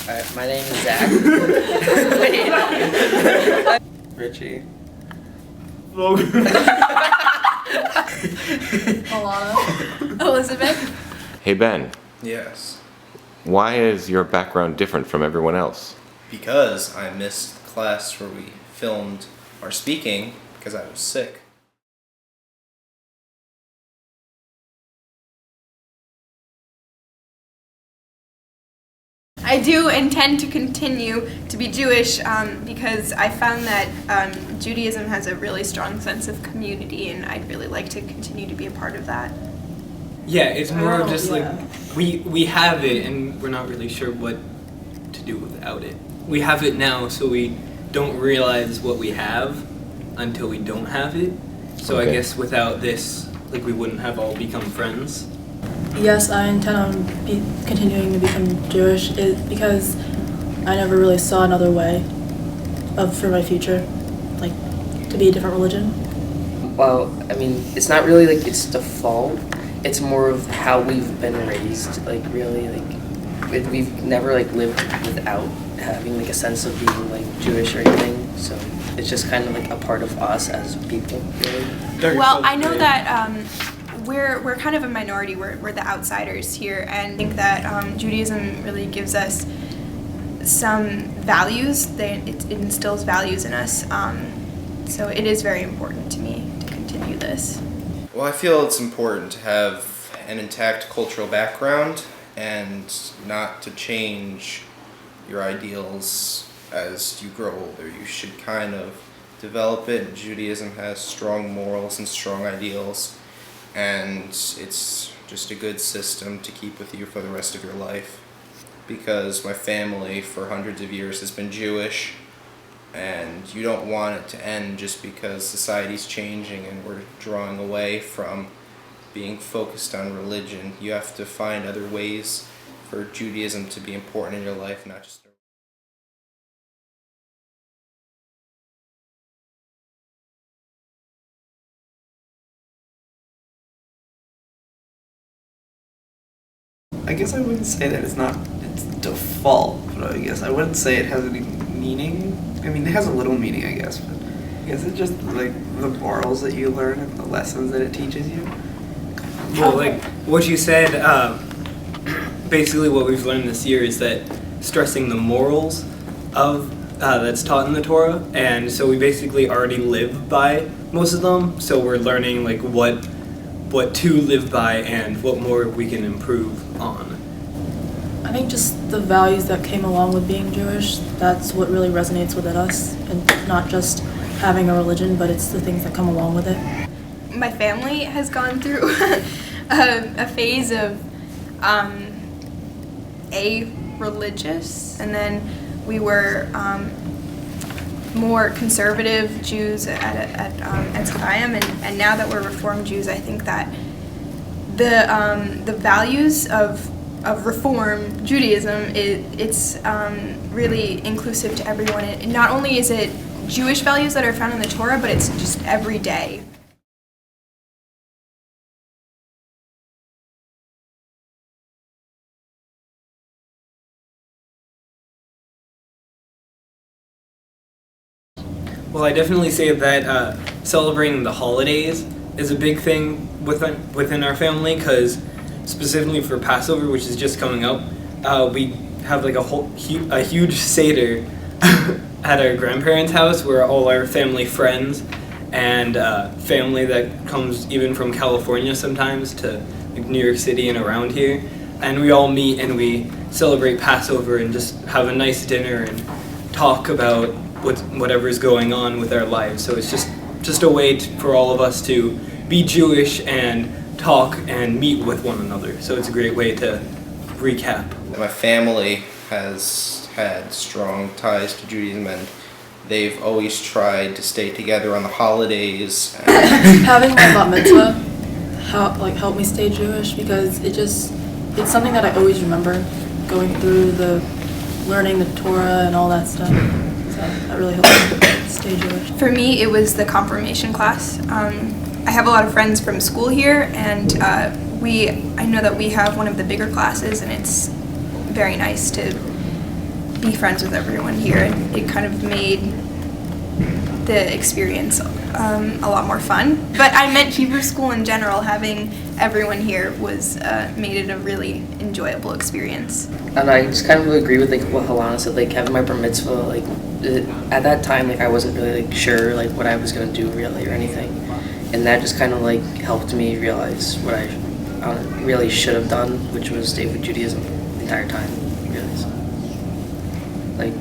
Alright, my name is Zach. Wait. Richie. Alana. Elizabeth. Hey Ben, Yes, why is your background different from everyone else? because I missed the class where we filmed our speaking because I was sick. I do intend to continue to be Jewish because I found that Judaism has a really strong sense of community, and I'd really like to continue to be a part of that. Yeah, it's more of just yeah. like we have it and we're not really sure what to do without it. We have it now, so we don't realize what we have until we don't have it. So Okay. I guess without this, like, we wouldn't have all become friends. Yes, I intend on continuing to become Jewish because I never really saw another way for my future, like to be a different religion. Well, I mean, it's not really like it's default. It's more of how we've been raised. Like really, like we've never like lived without having like a sense of being like Jewish or anything. So it's just kind of like a part of us as people, really. Well, I know that we're kind of a minority. We're the outsiders here, and I think that Judaism really gives us some values. It instills values in us. So it is very important to me to continue this. Well, I feel it's important to have an intact cultural background and not to change your ideals as you grow older. You should kind of develop it. Judaism has strong morals and strong ideals, and it's just a good system to keep with you for the rest of your life. Because my family for hundreds of years has been Jewish, and you don't want it to end just because society's changing and we're drawing away from being focused on religion. You have to find other ways for Judaism to be important in your life, not just I guess I wouldn't say that it's default, but I guess I wouldn't say it has any meaning. I mean, it has a little meaning, I guess, but I guess it's just like the morals that you learn and the lessons that it teaches you. Well, like what you said, basically what we've learned this year is that stressing the morals of that's taught in the Torah, and so we basically already live by most of them. So we're learning like what to live by and what more we can improve on. I think just the values that came along with being Jewish, that's what really resonates within us, and not just having a religion, but it's the things that come along with it. My family has gone through a phase of religious, and then we were more conservative Jews at Tzchayim, and now that we're Reformed Jews, I think that the values of Reform Judaism, it's really inclusive to everyone. And not only is it Jewish values that are found in the Torah, but it's just every day. Well, I definitely say that celebrating the holidays is a big thing within our family, because specifically for Passover, which is just coming up, we have like a huge Seder at our grandparents' house where all our family friends and family that comes even from California sometimes to like New York City and around here, and we all meet and we celebrate Passover and just have a nice dinner and talk about whatever's going on with our lives. So it's just a way for all of us to be Jewish and talk and meet with one another. So it's a great way to recap. My family has had strong ties to Judaism, and they've always tried to stay together on the holidays. Having my bat mitzvah helped me stay Jewish, because it's something that I always remember, going through learning the Torah and all that stuff. So that really helped me stay Jewish. For me, it was the confirmation class. I have a lot of friends from school here, and I know that we have one of the bigger classes, and it's very nice to be friends with everyone here, and it kind of made the experience a lot more fun. But I meant Hebrew school in general, having everyone here was made it a really enjoyable experience. And I just kind of agree with like what Halana said, like having my bar mitzvah, like at that time, like I wasn't really like sure like what I was gonna do really or anything, and that just kind of like helped me realize what I really should have done, which was stay with Judaism the entire time. Really, so, like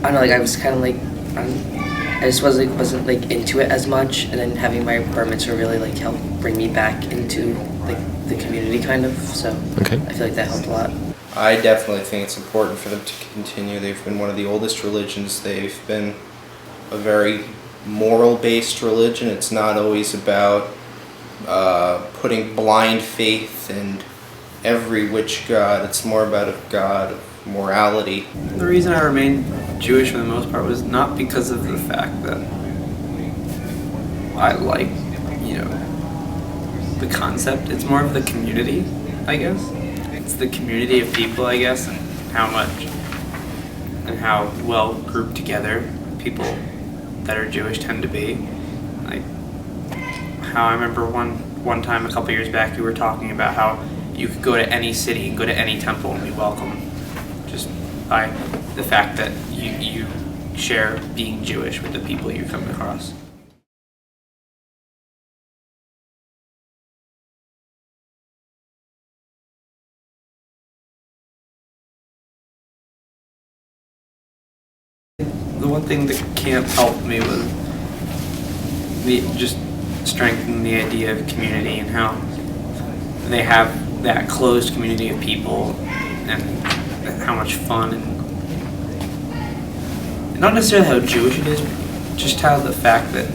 I don't know, like I was kind of like I just wasn't like into it as much, and then having my bar mitzvah really like helped bring me back into like the community kind of. So Okay. I feel like that helped a lot. I definitely think it's important for them to continue. They've been one of the oldest religions. They've been a very moral-based religion. It's not always about putting blind faith in every which God. It's more about a God of morality. The reason I remained Jewish for the most part was not because of the fact that I like, the concept. It's more of the community, I guess. It's the community of people, I guess, and how well grouped together people that are Jewish tend to be. Like how I remember one time a couple years back you were talking about how you could go to any city and go to any temple and be welcome just by the fact that you share being Jewish with the people you come across. The one thing that camp helped me was just strengthen the idea of community and how they have that closed community of people and how much fun and not necessarily how Jewish it is, just how the fact that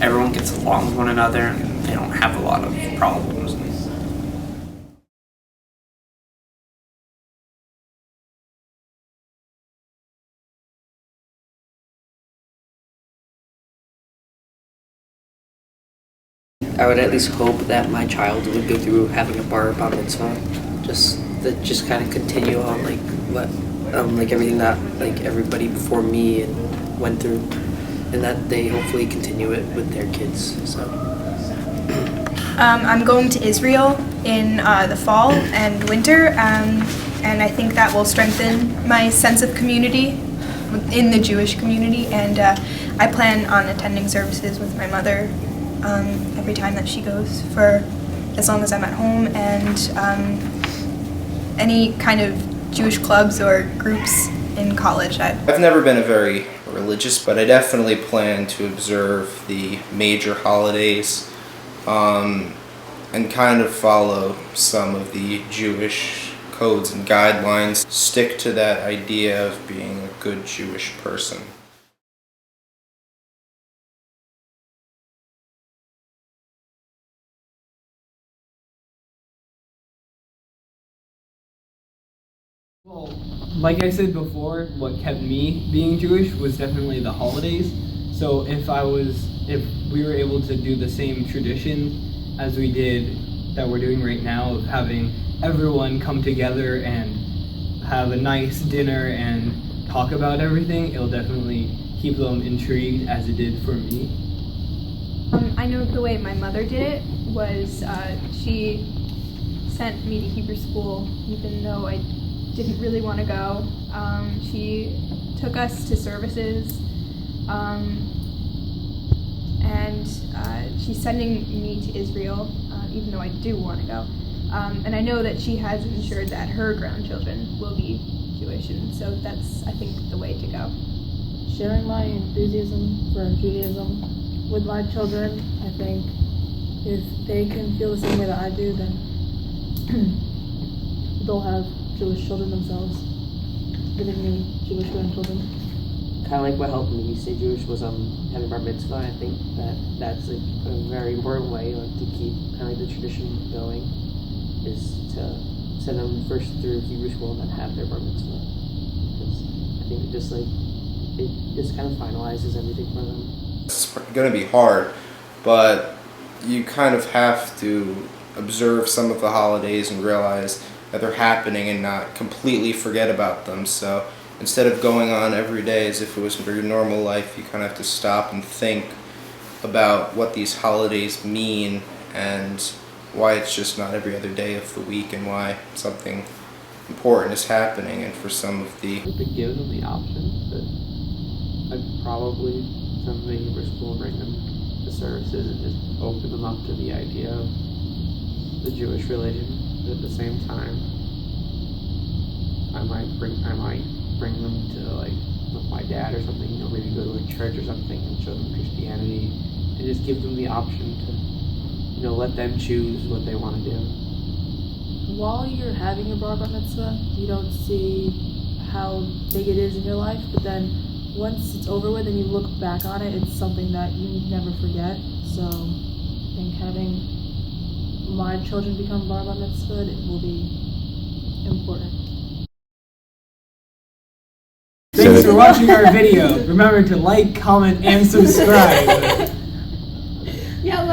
everyone gets along with one another and they don't have a lot of problems. I would at least hope that my child would go through having a bar mitzvah, just kind of continue on like what like everything that like everybody before me went through, and that they hopefully continue it with their kids. So I'm going to Israel in the fall and winter, and I think that will strengthen my sense of community in the Jewish community, and I plan on attending services with my mother every time that she goes for as long as I'm at home, and any kind of Jewish clubs or groups in college. I've never been a very religious, but I definitely plan to observe the major holidays and kind of follow some of the Jewish codes and guidelines. Stick to that idea of being a good Jewish person. Well, like I said before, what kept me being Jewish was definitely the holidays. So if we were able to do the same tradition as we did that we're doing right now of having everyone come together and have a nice dinner and talk about everything, it'll definitely keep them intrigued as it did for me. I know the way my mother did it was she sent me to Hebrew school even though I didn't really want to go. She took us to services, and she's sending me to Israel even though I do want to go. And I know that she has ensured that her grandchildren will be Jewish, and so that's, I think, the way to go. Sharing my enthusiasm for Judaism with my children, I think if they can feel the same way that I do, then they'll have Jewish children themselves, giving me Jewish grandchildren. kind of like what helped me stay Jewish was having bar mitzvah. I think that's like a very important way to keep kind of like the tradition going, is to send them first through Hebrew school and then have their bar mitzvah, because I think it just kind of finalizes everything for them. It's going to be hard, but you kind of have to observe some of the holidays and realize that they're happening and not completely forget about them. So instead of going on every day as if it was your normal life, you kind of have to stop and think about what these holidays mean and why it's just not every other day of the week and why something important is happening. And for some of the If it gives them the option, but I'd probably send the Hebrew school, bring them to services, and just open them up to the idea of the Jewish religion. But at the same time, I might bring them to, like, with my dad or something, you know, maybe go to a church or something and show them Christianity, and just give them the option to, you know, let them choose what they want to do. While you're having your bar mitzvah, you don't see how big it is in your life, but then once it's over with and you look back on it, it's something that you never forget. So I think having my children become bar mitzvah, it will be important. Thanks for watching our video. Remember to like, comment, and subscribe.